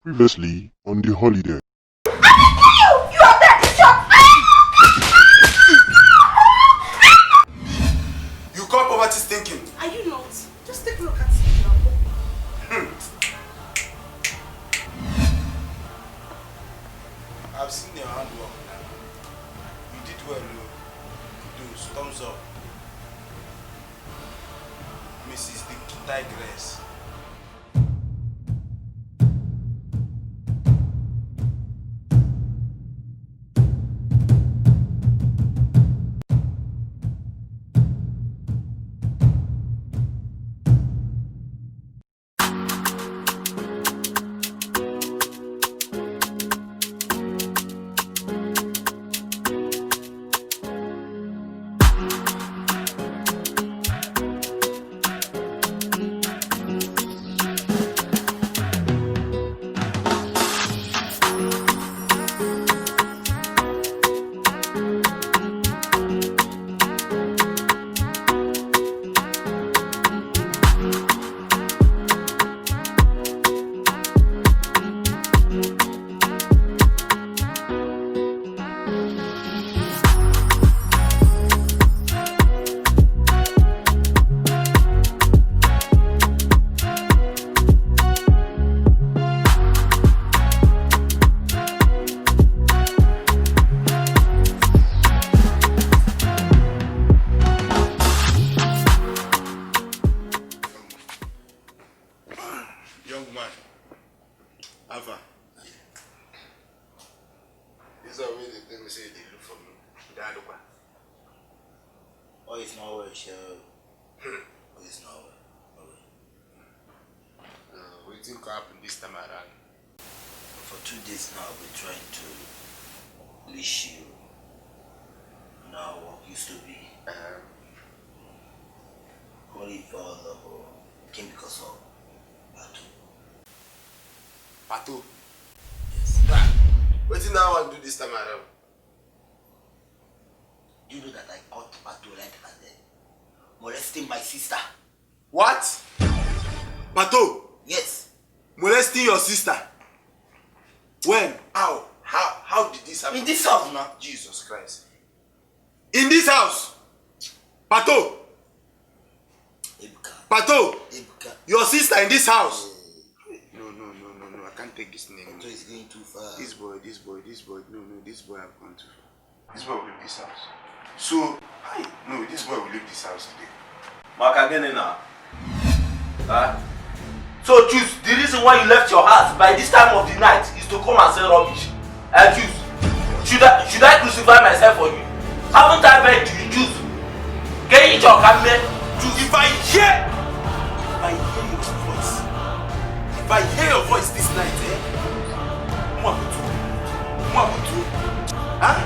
Previously on the holiday. You are dead! Shut! You call poverty thinking? Are you not? Just take a look at it now. I've seen your handwork now. You did well, Kudos, thumbs up. Mrs. the Tigress. Young man, Ava. These are where they say they look for me. Oh, it's not well, sure. It's not well. What think will happen this time around? For 2 days now, we're trying to leash you. Now, what used to be. Holy Father came because of Pato. Pato. Yes. What do you now want to do this time around? Do you know that I caught Pato right and then molesting my sister? What? Pato? Yes. Molesting your sister? When? How? How did this happen? In this house now. Jesus Christ. In this house? Pato? Ebuka. Pato? Ebuka. Your sister in this house? No. I can't take this name. Pato is going too far. This boy. No, this boy have gone too far. This boy will leave this house. So, no, this boy will leave this house today. Makagene now. Huh? So choose the reason why you left your house by this time of the night is to come and sell rubbish. Choose. Should I crucify myself for you? Haven't I begged you? Choose. Can you talk and me? Choose. If I hear your voice this night, Mwabutu. Huh?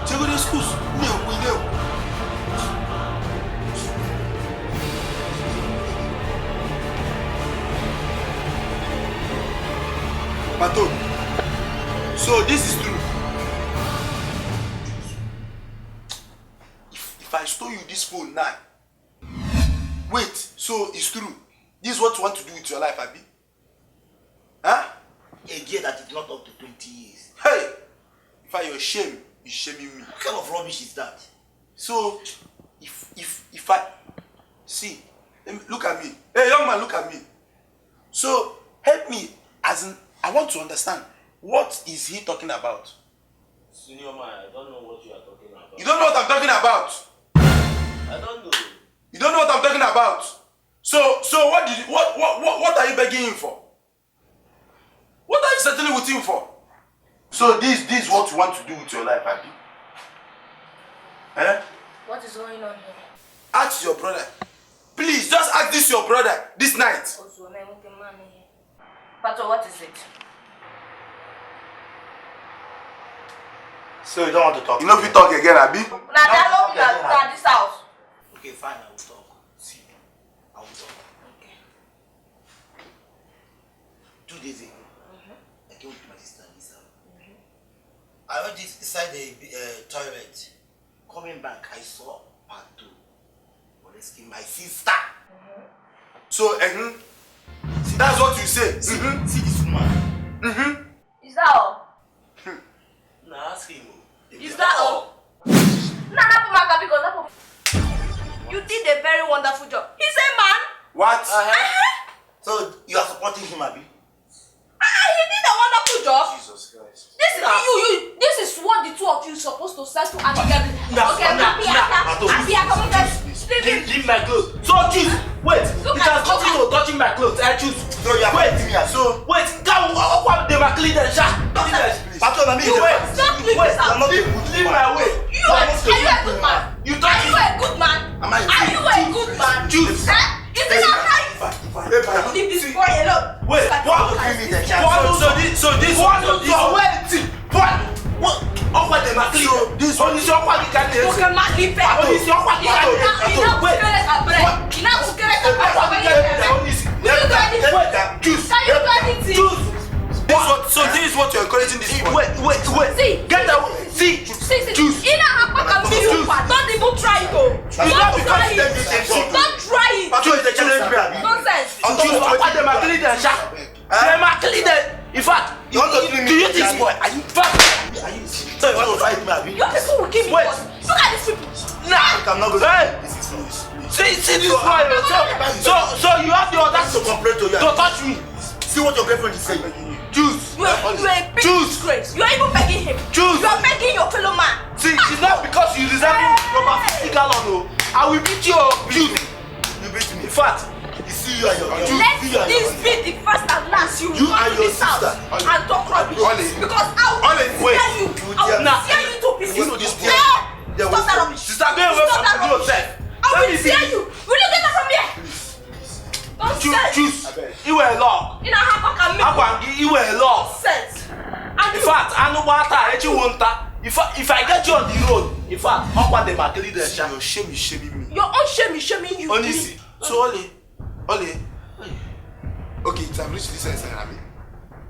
Check the schools. We know. Pato, so this is true. If I stole you this phone now, wait, so it's true. This is what you want to do with your life, Abi? Huh? A year that is not up to 20 years. Hey! If I your shame, you shaming me. What kind of rubbish is that? So, if I see, look at me. Hey, young man, look at me. So, help me, as in, I want to understand, what is he talking about? Senior man, I don't know what you are talking about. You don't know what I'm talking about? I don't know. You don't know what I'm talking about? So what are you begging him for? What are you settling with him for? So this is what you want to do with your life, Abi? What is going on here? Ask your brother. Please, just ask this your brother this night. Pato, what is it? So you don't want to talk? You know if you talk again, Abi? Now that love you this house. Okay, fine, I will talk. See, I will talk. Okay. 2 days ago, I came with my sister Lisa. I went inside the toilet. Coming back, I saw Pato molesting my sister. So, see That's what you say. See this woman. Is that all? Nah, ask him. Is that all? Because you did a very wonderful job. He's a man. What? So you are supporting him, Abi? He did a wonderful job. Jesus Christ. This is this is what the two of you supposed to settle and get. Leave my clothes. So choose. Wait. Look It has at- nothing to touching my clothes. I choose. So you are fighting me, So, Wait. Come on. They might clean them. Pato, na me. You wait. Don't leave this I'm out. not a good Leave man. my way. Are you a good man? You Are touch you a good man? Am I a Are you a good man? Choose. Is it not right? Leave this boy alone. Wait. Pato, give me the chance. What? Ọkwa dem a clean. This one is ọkwa di kan dey. Okay, man, leave it. Pato is ọkwa di kan dey. Wait. Choose. Can you do anything? Choose. This is what you're encouraging this boy. Wait. See. Get away. See. Choose. In a happen can be you, but don't even try it. It's not because Don't try it. Don't try it. Pato is the challenge, Abi. Nonsense. Choose. Ọkwa dem a clean them sha. Dem a clean them. In fact, You want to kill me? do you think boy? Are you fat? So you want to fight me, Abi? Your people will kill me. Wait. First. Look at these people. I'm not going Hey. to. This is please. See this boy. So you have the To audacity complain to you. to touch me. See what your girlfriend is saying. Choose. You are a big Choose. disgrace. You are even begging him. Choose. You are begging your fellow man. See, it's not because you resemble number 50 gallon. No, I will beat you up. Choose. You beat me. In fact, You see you and your girl. Let See you and this your be the first and last you You come and to your this house sister. and talk rubbish. Ole. Because I will Ole, wait. tear you. I will Nah. tear you to pieces. You know this boy. Yeah. Stop that rubbish. sister, go away Stop from that the rubbish. yourself. I Let will me tear see. you. Will you get that from here? Don't Choose. You were long. In a half I can make Akwangi, you were long. sense. And In you fact, I know what I actually want. If I get you on the road, in fact, Okwa dem a clean them sha. Your shame is shaming me. your own shame is shaming you. Honestly. So Ole. Okay, it's reached this extent, Abi.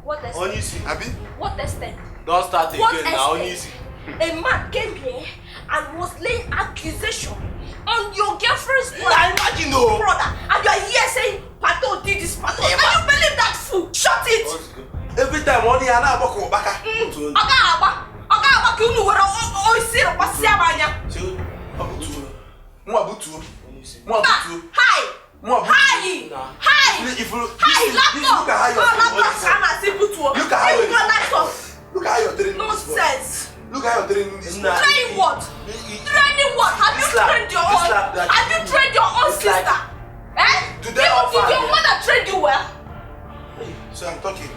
What extent? Honestly, Abi? What extent? don't start What again now. extent? Honestly. A man came here and was laying accusation on your girlfriend's Now imagine no. brother, and you are here saying Pato did this, Pato. Yeah, Can you believe that fool? Shut it! Every time one year na aboko baka. Oga Aba, ki unu were oisi ro kwasi abanya. Mo abutu. Hi! Laptop! Laptop and see butu. Look at how you got laptop. Look how you're training this boy. Nonsense. Look how you're training this boy. Training what? Training what? Have you trained your own? Have you trained your own sister? Eh? Do they offer Did your you? mother train you well? So I'm talking.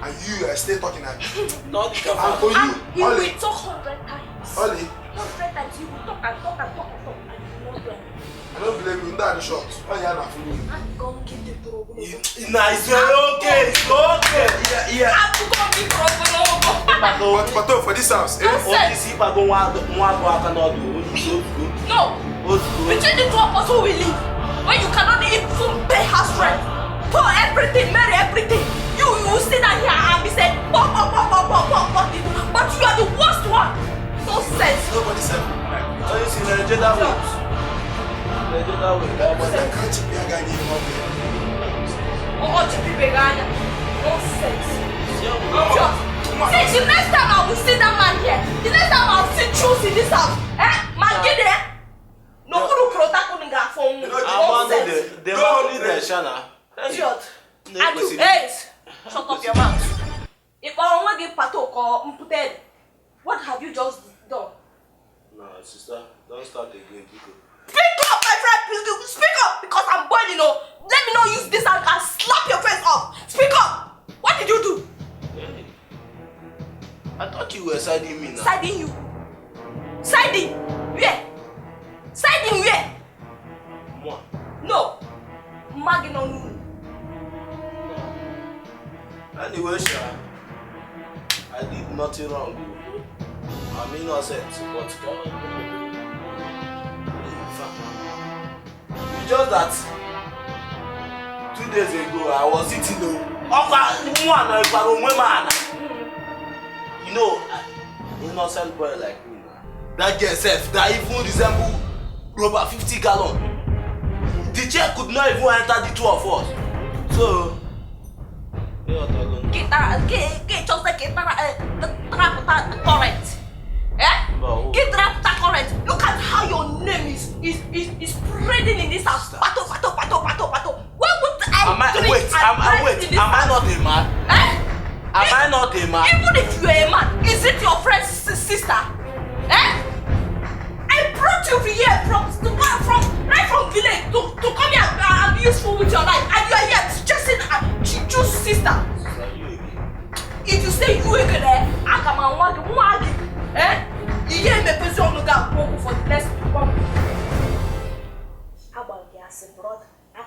And you are still talking at me. Not the And for And you, you Ole. will talk 100 times. 100 times you will talk and talk and talk and talk and you will not do anything. I don't blame you. That's the shot. Oh yeah, na follow you. I'm going to give the trouble. Nah, it's okay. Yeah. I'm going to give trouble. But Pato, for this house, eh? Only see Pato one go aka no do. No. Between the two of us who will leave. When you cannot even pay house rent, for everything, marry everything. You will sit down here and be saying, pop. But you are the worst one. No sense. Nobody said. Only see Nigeria way. I can't be a guy named Bobby. Oh, no sense. See, the next time I will see that man here, the next time I will see Choose in this house, man, get there. No good protect on the phone. Nonsense. The only the Shana. Idiot. And you, hey, shut up your mouth. If I want to give Pato or Mputed, what have you just done? No, sister, don't start again. Speak up, my friend. Please speak up because I'm boiling. Let me not use this and slap your face off. Speak up. What did you do? Hey. I thought you were siding me now. Siding you. Siding? Where? Siding where? Moi. No. Magging on you. Anyway, Sha, I did nothing wrong. I'm innocent, but it's just that 2 days ago I was eating you know, innocent boy like me. That girl self that even resemble rubber 50 gallon. The chair could not even enter the two of us. So current. Eh? No. Get that current. Look at how your name is spreading in this house. Pato. Why would I Am I not a man? Eh? Am I not a man? Even if you're a man, is it your friend's sister? Eh? I brought you here from village to come here and be useful with your life, and you are here suggesting choose sister. If you say you again, I come and want eh? You hear me person look at for the next one. How about you as a brother? I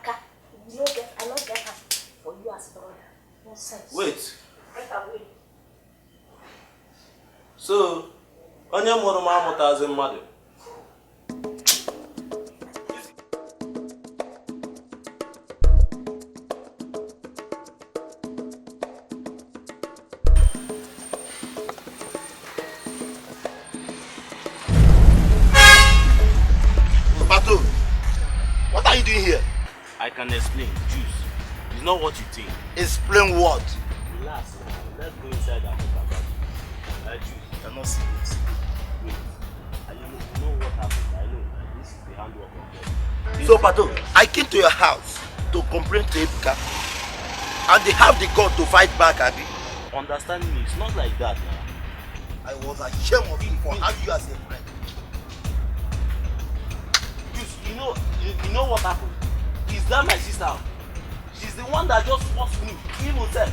don't get her for you as a brother. No sense. Wait. Right away. So, onye mụrụ m amụtazi mmadụ. Pato, what are you doing here? I can explain, Juice. It's not what you think. Explain what? Relax, man. Let's go inside and talk about it. Juice, you're not serious. Wait. You know what happened? I know. This is the handwork of God. So Pato, I came to your house to complain to Ebuka, and they have the gut to fight back, Abi. Understand me, it's not like that now. I was ashamed of you for having you as a friend. Juice, you know what happened? Is that my sister? She's the one that just forced me, even said.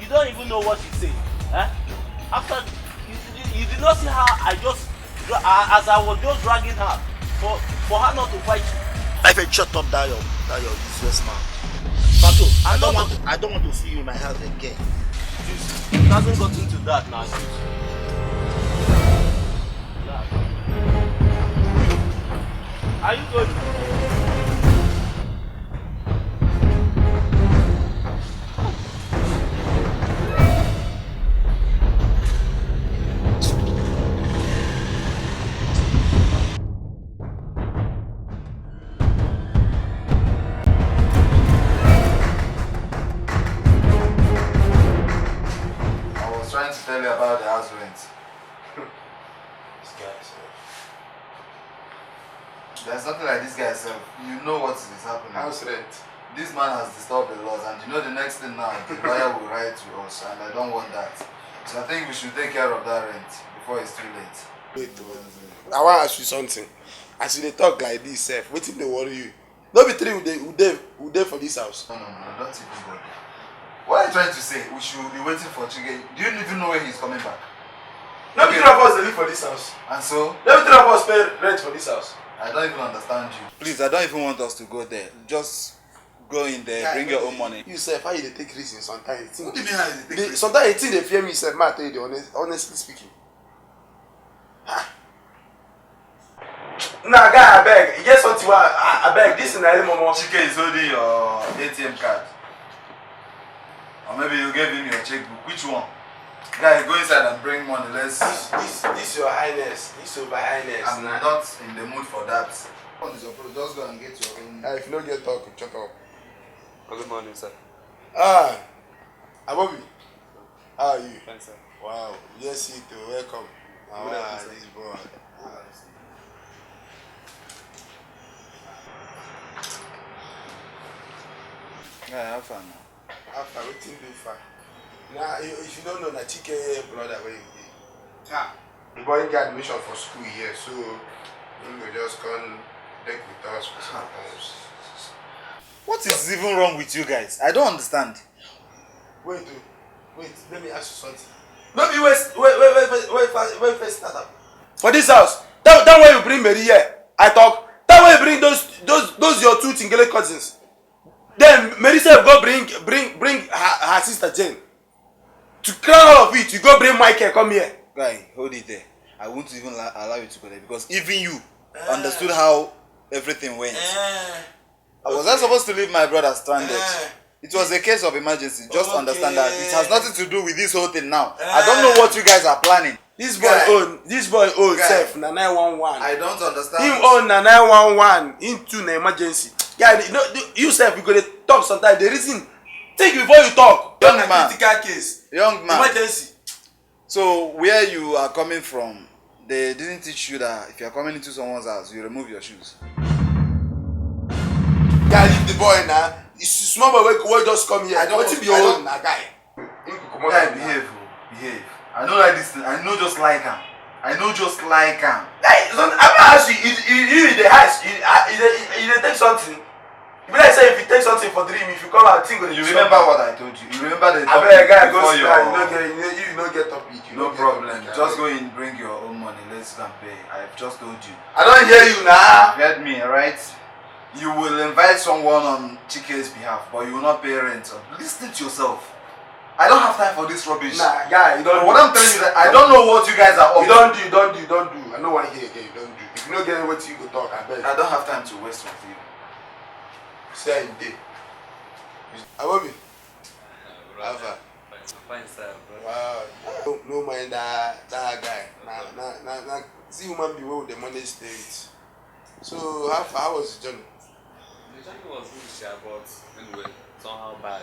You don't even know what she's saying. Eh? After you did not see how I just as I was just dragging her for her not to fight you. I said, shut up, that your useless man. Pato, I don't want to see you in my house again. Juice, it hasn't got into that now. Juice. Are you going? Trying to tell you about the house rent. This guy, sir. There's nothing like this guy self. You know what is happening. House rent. This man has disturbed the laws, and you know the next thing now, the lawyer will write to us, and I don't want that. So I think we should take care of that rent before it's too late. Wait, I want to ask you something. As you talk like this, sef, wetin dey worry you? No be three who dey for this house. No, don't even go there. What are you trying to say? We should be waiting for Chige. Do you even know when he's coming back? No be three of us dey live for this house. And so? No be three of us pay rent for this house. I don't even understand you. Please, I don't even want us to go there. Just go in there, bring your own money. You sef, how you dey take reason sometimes? What do you mean how is it? Sometimes you think they fear me, sef, ma tell you the honestly speaking. Nah, guy, I beg. You get something I beg. This is na momo. Chike is holding your ATM card. Or maybe you gave him your checkbook. Which one? Guy, go inside and bring money. Let's. This your highness. This your highness. I'm not in the mood for that. Just go and get your own. If you don't get talk, shut up. Good morning, sir. Abobi. How are you? Fine, sir. Wow. Yes, you too. Welcome. This boy. Yeah, have fun now. After waiting do far. Now, if you don't know, na Chike brother where you be. The boy get admission for school here, so he will just come take with us for some times. What is even wrong with you guys? I don't understand. Wait, let me ask you something. No be wait first start up. For this house, that way you bring Mary here, I talk. That way you bring those your two Tingele cousins. Then Mary said go bring her sister Jane. To crown all of it, you go bring Michael come here. Guy, hold it there. I won't even allow you to go there because even you understood how everything went. I was not supposed to leave my brother stranded. It was a case of emergency. Just understand that it has nothing to do with this whole thing now. I don't know what you guys are planning. This boy own self na 911. I don't understand. Him own na 911 into an emergency. Yeah, you self you go to talk sometimes. The reason think before you talk. Young man. Critical case. Young man. Emergency. So where you are coming from, they didn't teach you that if you are coming into someone's house, you remove your shoes. Guy, leave the boy now. It's small boy wey just come here. I don't Wetin be your own? na guy. Guy, behave, behave. I know like this thing. I know just like him. I know just like him. Hey, son, I'm not asking you in the house. You take something. You be like say if you take something for dream, if you come out, think of the. You remember what I told you. You remember the I bet guy go before sit your. down. You no get topic. No problem. Just go in, bring your own money. Let's go and pay. I've just told you. I don't hear you now. You heard me, alright? You will invite someone on Chike's behalf, but you will not pay rent. Listen to yourself. I don't have time for this rubbish. Nah, guy, you don't. What I'm telling you that I don't know what you guys are up You don't do. I know what here again. You don't do. If you don't get what you go talk, I bet. I don't have time to waste with you. Say it day. Abobi. Alpha. Fine, sir, bro. Wow. No mind that guy. Nah. See human being with the money stay with. So how was the journey? The journey was good, sir, but anyway, somehow bad.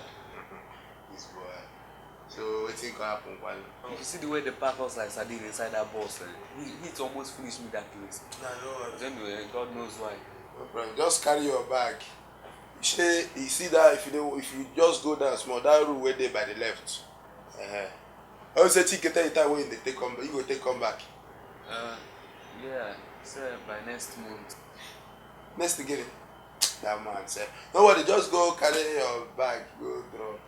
This boy. So what think happen, Kwali? If you see the way they pack us like sardine inside that bus, it almost finished me that place. Nah, no. But anyway, God knows why. No problem. Just carry your bag. You see that if you just go down small, that road where they by the left. I will say ticket any time when they take come back, you go take come back. Yeah, sir, by next month. Next to get it. That man said. No worry, just go carry your bag, go drop.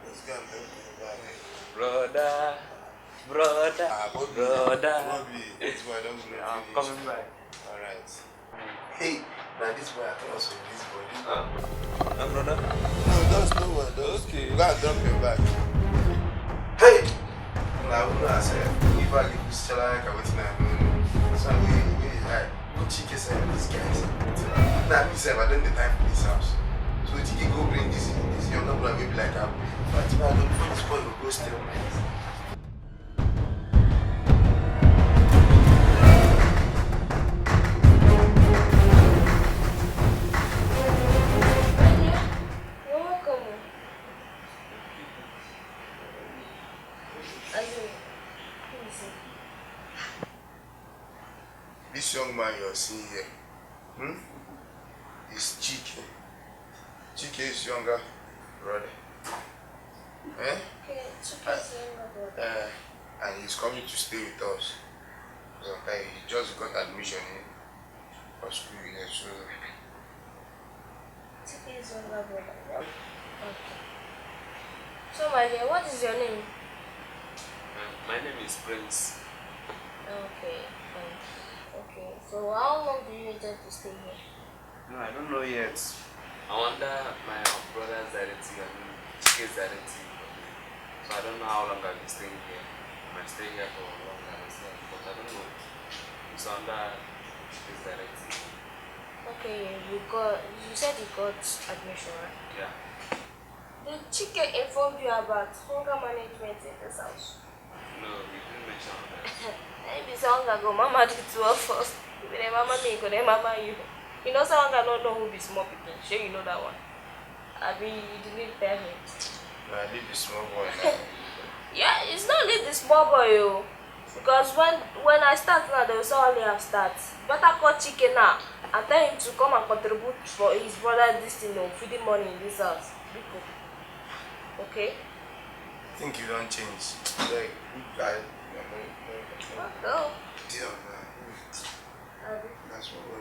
Just go and drop your bag. Brother. Bobby, this boy don't know. I'm coming back. Alright. Hey, now this boy I thought also this boy. Brother? No, just no one. Just Okay. go and drop your bag. Hey. Now who I say if I give this child like I wait now. So we like go check yourself these guys. Now me say I don't the time for this house. So Chike go bring this younger boy maybe like that. But I don't before this boy will go still. This young man you're seeing here, is Chike. Chike is younger brother. Okay, Chike's younger brother. And he's coming to stay with us. So, he just got admission for school here, so Chike's younger brother. Okay. So, my dear, what is your name? My name is Prince. Okay, thanks. Okay, so how long do you intend to stay here? No, I don't know yet. I wonder my brother's directive and Chike's directive. So I don't know how long I'll be staying here. I might stay here for longer myself, but I don't know. It's under Chike's directive. Okay, you said you got admission, right? Yeah. Did Chike inform you about hunger management in this house? No, we didn't mention that. Maybe so long ago, Mama did to us first. Then Mama me, then Mama you. You know, so long ago, don't know who be small people. Sure, you know that one. I mean, you didn't tell me. I leave the small boy now. Yeah, it's not only the small boy, yo. Because when I start now, they will say only have start. Better call Chike now and tell him to come and contribute for his brother this thing, feeding money in this house. People. Okay? I think you don't change. Like, guy, Go. yeah, that's what we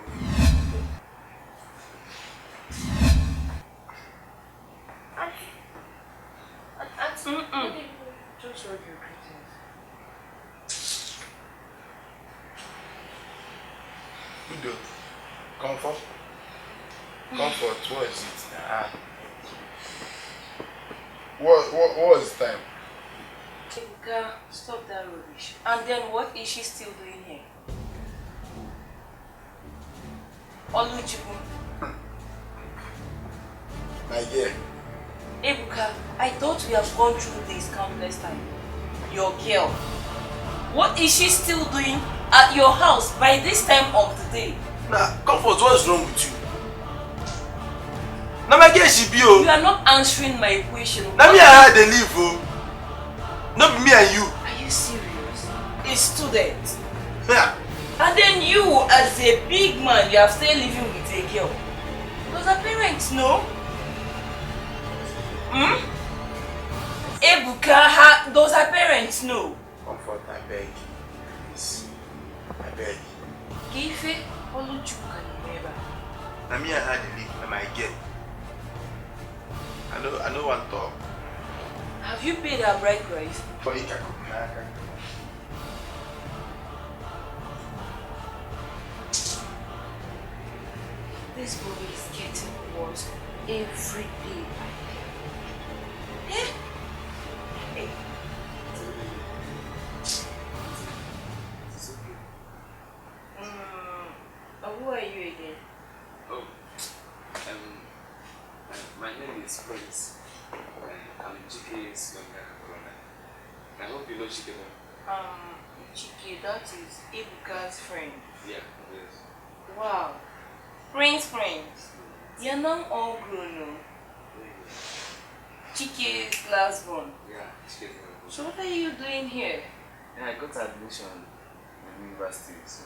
Just read your greetings. Who do? Comfort? Comfort, what is it? What was the time? Ebuka, stop that rubbish. And then what is she still doing here? Oluchibu. My dear. Ebuka, I thought we have gone through this countless times. Your girl. What is she still doing at your house by this time of the day? Nah, Comfort, what's wrong with you? Na my girl she be oh. You are not answering my question. Na me and her dey live oh. No be me and you. Are you serious? A student. Yeah. And then you, as a big man, you are still living with a girl. Does her parents know? Ebuka, does her parents know? Comfort, I beg. Please. I beg. Gife, Oluchuka, never. Na me and her dey live, na my girl. I know one talk. Have you paid her bride price? But you can cook my This boy is getting worse every day. Eh? Hey. Who are you again? Oh, my name is Prince. I'm Chike's younger brother. I hope you know Chike. Chike, that is Ebuka's friend. Yeah, yes. Wow. Friends. You're not all grown up. Chike's last born. Yeah, Chike's last born. So what are you doing here? Yeah, I got admission in university, so...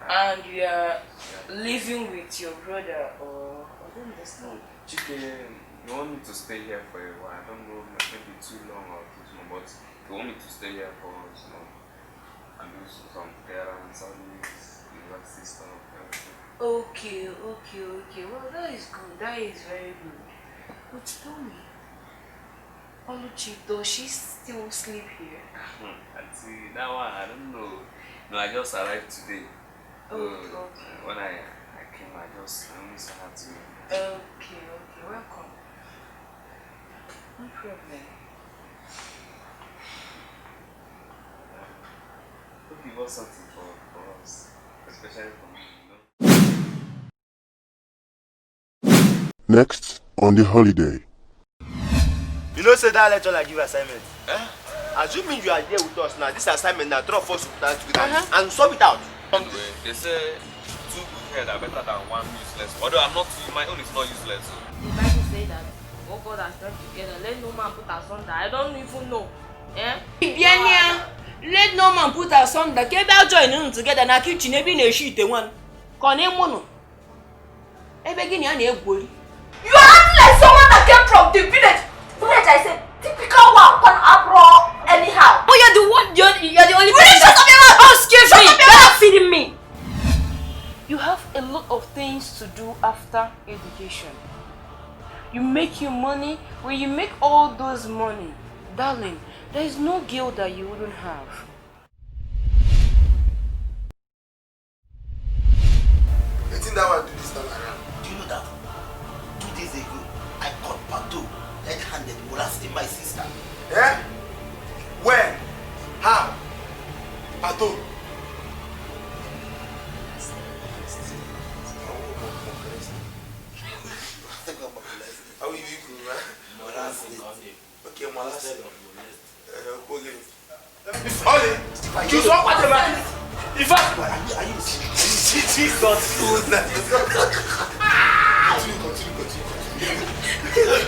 And you are living with your brother, or I don't understand. Chike, you want me to stay here for a while? I don't know, maybe too long or too small, but you want me to stay here for, you know, and do some parents, service, university stuff, everything. Okay. Well, that is good. That is very good. But tell me, Oluchi, does she still sleep here? Auntie, that one, I don't know. No, I just arrived today. Okay. When I came, I only saw her to... Okay, welcome. No problem. Hope you got something for us, especially for me, Next on the holiday. You know, say that lecture like give assignment. Assuming you are here with us now, this assignment now, three of us will start with and solve it out. Anyway, they say 2 good heads are better than 1 useless. Although my own is not useless. So. The Bible say that what God has done together, let no man put asunder. I don't even know. Let no man put asunder. Kebe join them together na kitchen ebi na eshi ite one. Kone mono. Ebe gini a na-egwori. You are acting like someone that came from the village. Village, I said, typical one on abroad anyhow. Oh, you're the only Will you shut up your mouth? Oh, excuse me. You're not feeding me. You have a lot of things to do after education. You make your money. When you make all those money, darling, there is no girl that you wouldn't have. You think that one do this time around? Do you know that 2 days ago, I caught Pato red-handed molesting my sister? Yeah? When? How? Pato? How you doing, man? Molesting. Okay, molesting. Ollie, choose one part of my... In fact, Are you Jesus, food. Continue.